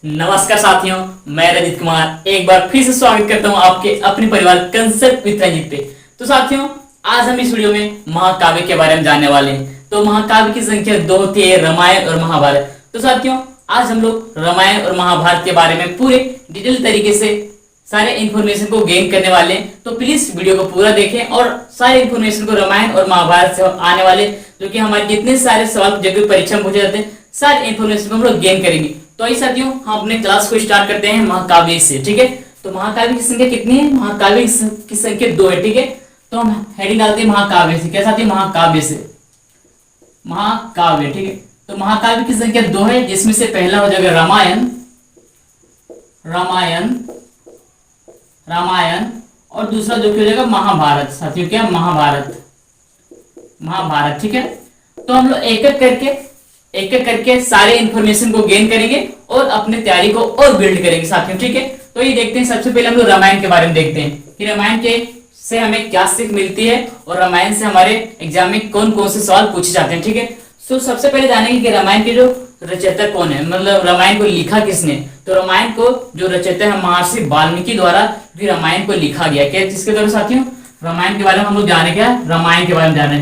नमस्कार साथियों, मैं रजित कुमार एक बार फिर से स्वागत करता हूं आपके अपने परिवार कंसेप्ट विद रंजित पे। तो साथियों, आज हम इस वीडियो में महाकाव्य के बारे में जानने वाले हैं। तो महाकाव्य की संख्या दो होती है, रामायण और महाभारत। तो साथियों, आज हम लोग रामायण और महाभारत के बारे में पूरे डिटेल तरीके से सारे इन्फॉर्मेशन को गेन करने वाले हैं। तो प्लीज वीडियो को पूरा देखें और सारे इन्फॉर्मेशन को रामायण और महाभारत से आने वाले जो कि हमारे जितने सारे सवाल जो कि परीक्षा में पूछे जाते हैं, सारे इन्फॉर्मेशन को हम लोग गेन करेंगे। तो आइए साथियों, हम अपने क्लास को स्टार्ट करते हैं महाकाव्य से। ठीक है, तो महाकाव्य की संख्या कितनी है? महाकाव्य की संख्या 2 है। ठीक है, तो हम हेडिंग डालते हैं महाकाव्य से। क्या साथी? महाकाव्य से महाकाव्य। ठीक है, तो महाकाव्य की संख्या 2 है, जिसमें से पहला हो जाएगा रामायण, रामायण रामायण और दूसरा जो कि हो जाएगा महाभारत। साथियों, क्या? महाभारत, महाभारत। ठीक है, तो हम लोग एक एक करके सारे इंफॉर्मेशन को गेन करेंगे और अपने तैयारी को और बिल्ड करेंगे साथियों। ठीक है, तो ये देखते हैं। सबसे पहले हम लोग रामायण के बारे में देखते हैं कि रामायण के से हमें क्या सीख मिलती है और रामायण से हमारे एग्जाम में कौन कौन से सवाल पूछे जाते हैं। ठीक है, तो सबसे पहले जानेंगे कि रामायण के जो रचयिता कौन है, मतलब रामायण को लिखा किसने। तो रामायण को जो रचयिता है महर्षि वाल्मीकि द्वारा भी रामायण को लिखा गया। क्या किसके द्वारा साथियों? रामायण के बारे में हम लोग जाने, क्या रामायण के बारे में जाने,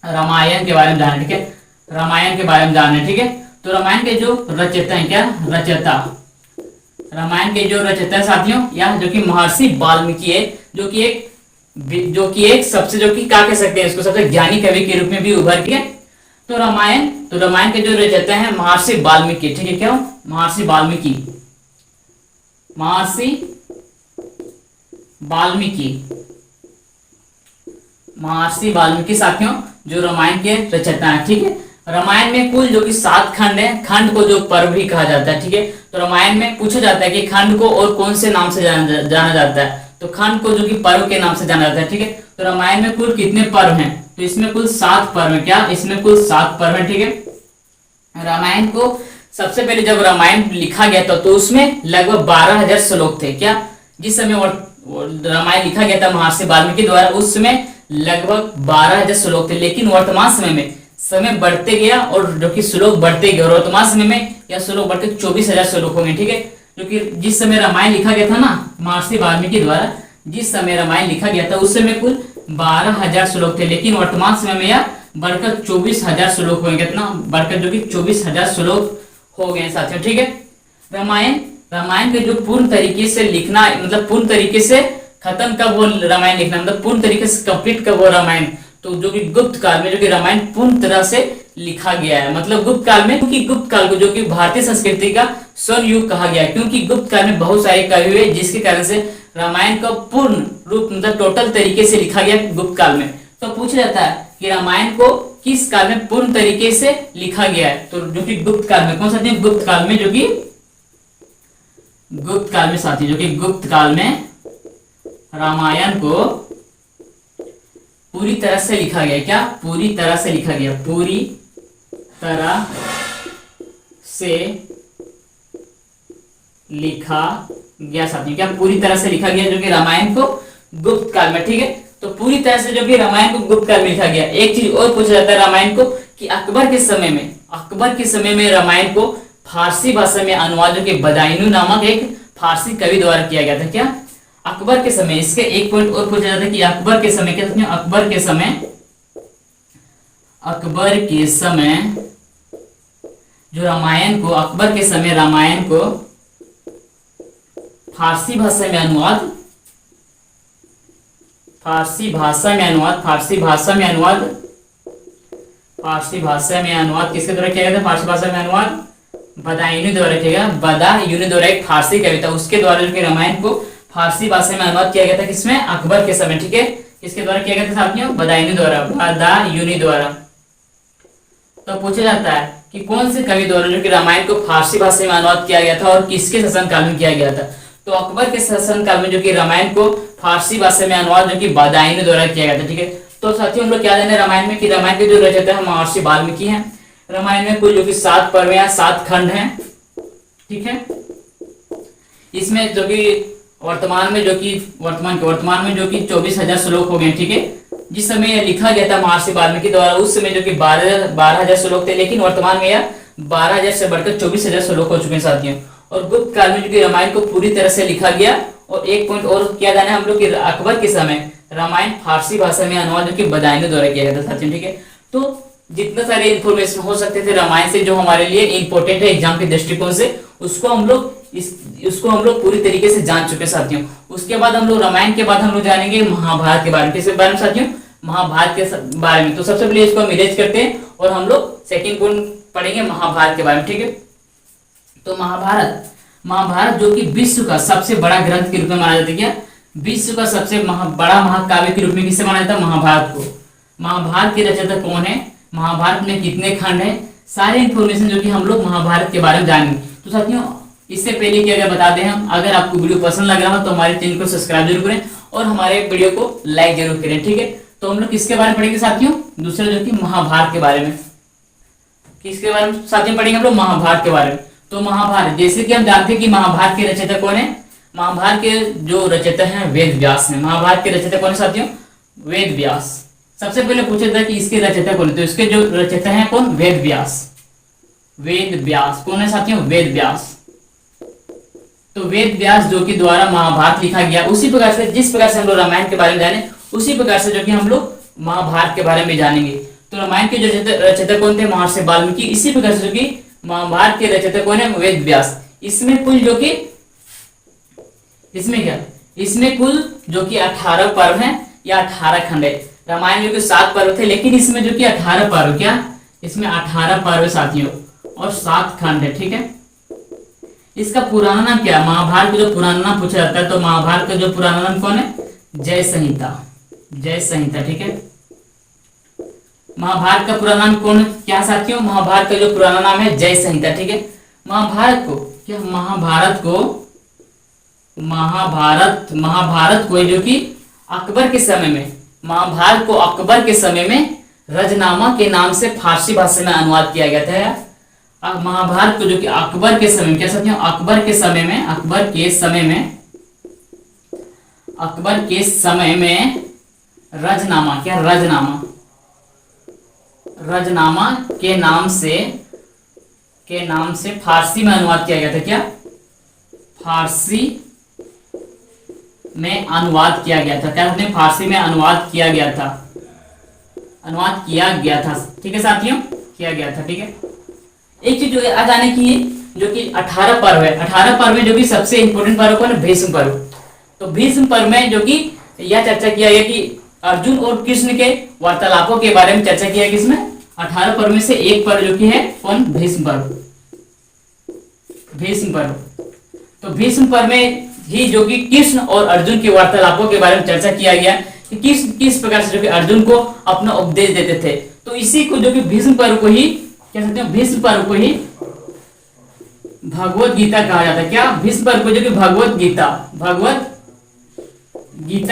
रामायण के बारे में जाने। ठीक है, रामायण के बारे में जाने। ठीक है, तो रामायण के जो रचयिता है, क्या रचयिता, रामायण के जो रचयिता है साथियों, या जो कि महर्षि वाल्मीकि है, जो कि एक सबसे जो कि क्या कह सकते हैं इसको, सबसे ज्ञानी कवि के रूप में भी उभर के। तो रामायण के जो रचयिता है महर्षि वाल्मीकि। ठीक है, क्या? महर्षि वाल्मीकि, महर्षि वाल्मीकि, महर्षि वाल्मीकि साथियों जो रामायण के रचयिता है। ठीक है, रामायण में कुल जो कि 7 खंड है, खंड को जो पर्व भी कहा जाता है। ठीक है, तो रामायण में पूछा जाता है कि खंड को और कौन से नाम से जाना जाता है। तो खंड को जो कि पर्व के नाम से जाना जाता है। ठीक है, तो रामायण में कुल कितने पर्व हैं? तो इसमें कुल 7 पर्व है। क्या? इसमें कुल 7 पर्व है। ठीक है, रामायण को सबसे पहले जब रामायण लिखा गया था तो उसमें लगभग 12,000 श्लोक थे। क्या? जिस समय रामायण लिखा गया था महर्षि वाल्मीकि द्वारा, उस समय लगभग 12,000 श्लोक थे। लेकिन वर्तमान समय में समय बढ़ते गया और जो कि श्लोक बढ़ते गए, और वर्तमान समय में यह श्लोक बढ़ते 24,000 श्लोक होंगे। ठीक है, क्योंकि जिस समय रामायण लिखा गया था ना महर्षि वाल्मीकि द्वारा, जिस समय रामायण लिखा गया था उस समय कुल 12,000 श्लोक थे। लेकिन वर्तमान समय में यह बढ़कर 24,000 श्लोक होंगे। कितना बढ़कर? जो कि 24,000 श्लोक हो गए साथियों। ठीक है, रामायण के जो पूर्ण तरीके से लिखना, मतलब पूर्ण तरीके से खत्म कब हो रामायण लिखना, मतलब पूर्ण तरीके से कंप्लीट कब हो रामायण, तो जो कि गुप्त काल में जो कि रामायण पूर्ण तरह से लिखा गया है। मतलब गुप्त काल में, क्योंकि गुप्त काल को जो कि भारतीय संस्कृति का स्वर्ण युग कहा गया है, क्योंकि गुप्त काल में बहुत सारे कवि हुए जिसके कारण से रामायण का पूर्ण रूप, मतलब टोटल तरीके से लिखा गया गुप्त काल में। तो पूछा जाता है कि रामायण को किस काल में पूर्ण तरीके से लिखा गया है? तो जो कि गुप्त काल में। कौन सा? गुप्त काल में, जो कि गुप्त काल में साथी, जो कि गुप्त काल में रामायण को पूरी तरह से लिखा गया। क्या? पूरी तरह से लिखा गया, पूरी तरह से लिखा गया साथियों। क्या? पूरी तरह से लिखा गया जो कि रामायण को गुप्त काल में। ठीक है, तो पूरी तरह से जो कि रामायण को गुप्त काल में लिखा गया। एक चीज और पूछा जाता है रामायण को कि अकबर के समय में रामायण को फारसी भाषा में अनुवाद जो कि बदायूं नामक एक फारसी कवि द्वारा किया गया था। क्या? अकबर के समय। इसके एक पॉइंट और पूछा जाता है कि अकबर के समय, क्या? अकबर के समय जो रामायण को, अकबर के समय रामायण को फारसी भाषा में अनुवाद, फारसी भाषा में अनुवाद किसके द्वारा किया गया था? फारसी भाषा में अनुवाद बदायूं द्वारा किया गया। बदायूं द्वारा एक फारसी कवि था, उसके द्वारा जो कि रामायण को फारसी भाषा में अनुवाद किया गया था। किसमें? अकबर के समय। ठीक है, किसके द्वारा किया गया था साथियों? बदायूं द्वारा। तो पूछा जाता है कि कौन से कवि द्वारा जो कि रामायण को फारसी भाषा में अनुवाद किया गया था और किसके शासनकाल में किया गया था? तो अकबर के शासनकाल में जो कि रामायण को फारसी भाषा में अनुवाद जो कि बदायूं द्वारा किया गया था। ठीक है, तो साथियों हम लोग क्या जाने रामायण में कि रामायण के जो रचयिता है महर्षि वाल्मीकि हैं। रामायण में कुल जो कि 7 पर्व या 7 खंड हैं। ठीक है, इसमें जो कि वर्तमान में जो कि 24,000 श्लोक हो गए। ठीक है, जिस समय यह लिखा गया था महर्षि वाल्मीकि द्वारा, उस समय जो कि 12,000 श्लोक थे, लेकिन वर्तमान में यह 12,000 से बढ़कर 24,000 श्लोक हो चुके हैं साथियों। और गुप्त काल में जो कि रामायण को पूरी तरह से लिखा गया। और एक पॉइंट और क्या जाना है हम लोग कि अकबर के समय रामायण फारसी भाषा में अनुवाद जो कि बदायूं द्वारा किया गया था साथियों, ठीक है। तो जितने सारे इन्फॉर्मेशन हो सकते थे रामायण से जो हमारे लिए इंपॉर्टेंट है एग्जाम के दृष्टिकोण से, उसको हम लोग पूरी तरीके से जान चुके साथियों। उसके बाद हम लोग रामायण के बाद हम लोग जानेंगे महाभारत के बारे में। किसके बारे में साथियों? महाभारत के बारे में। तो सबसे पहले इसको हम इरेज करते हैं और हम लोग सेकंड पॉइंट पढ़ेंगे महाभारत के बारे में, ठीक है। तो महाभारत जो कि विश्व का सबसे बड़ा ग्रंथ के रूप में माना जाता है। क्या? विश्व का सबसे बड़ा महाकाव्य के रूप में किसे माना जाता है? महाभारत को। महाभारत के रचयिता कौन है? महाभारत में कितने खंड है? सारे इंफॉर्मेशन जो कि हम लोग महाभारत के बारे में जानेंगे। तो साथियों इससे पहले कि अगर बता दें हम, अगर आपको वीडियो पसंद लग रहा हो तो हमारे चैनल को सब्सक्राइब जरूर करें और हमारे वीडियो को लाइक जरूर करें, ठीक है। तो हम लोग किसके बारे में पढ़ेंगे साथियों? दूसरा जो कि महाभारत के बारे में। किसके बारे में साथियों पढ़ेंगे हम लोग? महाभारत के बारे में। तो महाभारत, जैसे कि हम जानते हैं कि महाभारत के रचयिता कौन है? महाभारत के जो रचयिता हैं वेद व्यास हैं। महाभारत के रचयिता कौन है साथियों? वेद व्यास। सबसे पहले पूछा था कि इसके रचयिता कौन है, तो इसके जो रचयिता हैं कौन? वेद व्यास। वेद व्यास कौन है साथियों? वेद व्यास। तो वेद व्यास जो कि द्वारा महाभारत लिखा गया, उसी प्रकार से जिस प्रकार से हम लोग रामायण के बारे में जाने, उसी प्रकार से जो कि हम लोग महाभारत के बारे में जानेंगे। तो रामायण के जो रचयिता कौन थे? महर्षि वाल्मीकि। इसी प्रकार से जो कि महाभारत के रचयिता कौन है? वेद व्यास। इसमें कुल जो कि इसमें कुल जो कि 18 पर्व हैं या 18 खंड है। रामायण में जो 7 पर्व थे, लेकिन इसमें जो कि 18 पर्व, क्या इसमें 18 पर्व साथियों और 7 खंड है, ठीक है। इसका पुराना नाम क्या है? महाभारत का जो पुराना नाम पूछा जाता है, तो महाभारत का जो पुराना नाम कौन है? जय संहिता। जय संहिता, ठीक है। महाभारत का पुराना नाम कौन क्या साथियों? महाभारत का जो पुराना नाम है जय संहिता, ठीक है। महाभारत को जो कि अकबर के समय में, महाभारत को अकबर के समय में रजनामा के नाम से फारसी भाषा में अनुवाद किया गया था। महाभारत को जो कि अकबर के समय में, क्या साथियों? अकबर के समय में रजनामा, क्या रजनामा के नाम से फारसी में अनुवाद किया गया था। क्या? फारसी में अनुवाद किया गया था। क्या साथियों? फारसी में अनुवाद किया गया था, ठीक है साथियों, किया गया था, ठीक है। एक चीज जो आज आने की है, जो कि 18 पर्व है। 18 पर्व में जो कि सबसे इंपॉर्टेंट पर्व कौन है? भीष्म पर्व। तो भीष्म पर्व में जो कि यह चर्चा किया गया कि अर्जुन और कृष्ण के वार्तालापों के बारे में चर्चा किया गया। इसमें 18 पर्व में से एक पर्व जो कि है कौन? भीष्म पर्व। तो भीष्म पर्व में ही जो कि कृष्ण और अर्जुन के वार्तालापों के बारे में चर्चा किया गया कि किस प्रकार से जो कि अर्जुन को अपना उपदेश देते थे। तो इसी को जो कि भीष्म पर्व को ही क्या कहते हैं? भीष्म पर्व को ही भगवत गीता कहा जाता है। क्या? भीष्म पर्व को जो कि भगवत गीता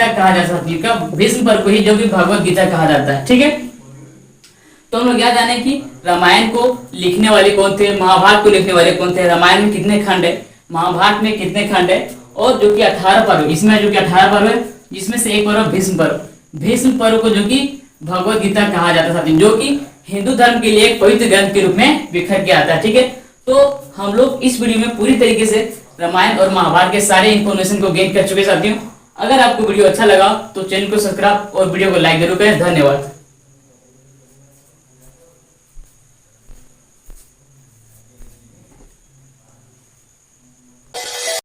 कहा जा सकती है। क्या? भीष्म पर्व को ही जो कि भगवत गीता कहा जाता है, ठीक है। तो हम लोग याद जाने कि रामायण को लिखने वाले कौन थे, महाभारत को लिखने वाले कौन थे, रामायण में कितने खंड है, महाभारत में कितने खंड है, और जो कि 18 पर्व, इसमें जो कि 18 पर्व है, जिसमें से एक पर्व भीष्म पर्व। भीष्म पर्व को जो कि भगवत गीता कहा जाता है, जो कि हिंदू धर्म के लिए एक पवित्र ग्रंथ के रूप में बिखर के आता है, ठीक है। तो हम लोग इस वीडियो में पूरी तरीके से रामायण और महाभारत के सारे इंफॉर्मेशन को गेन कर चुके साथियों। अगर आपको वीडियो अच्छा लगा तो चैनल को सब्सक्राइब और वीडियो को लाइक जरूर करें। धन्यवाद।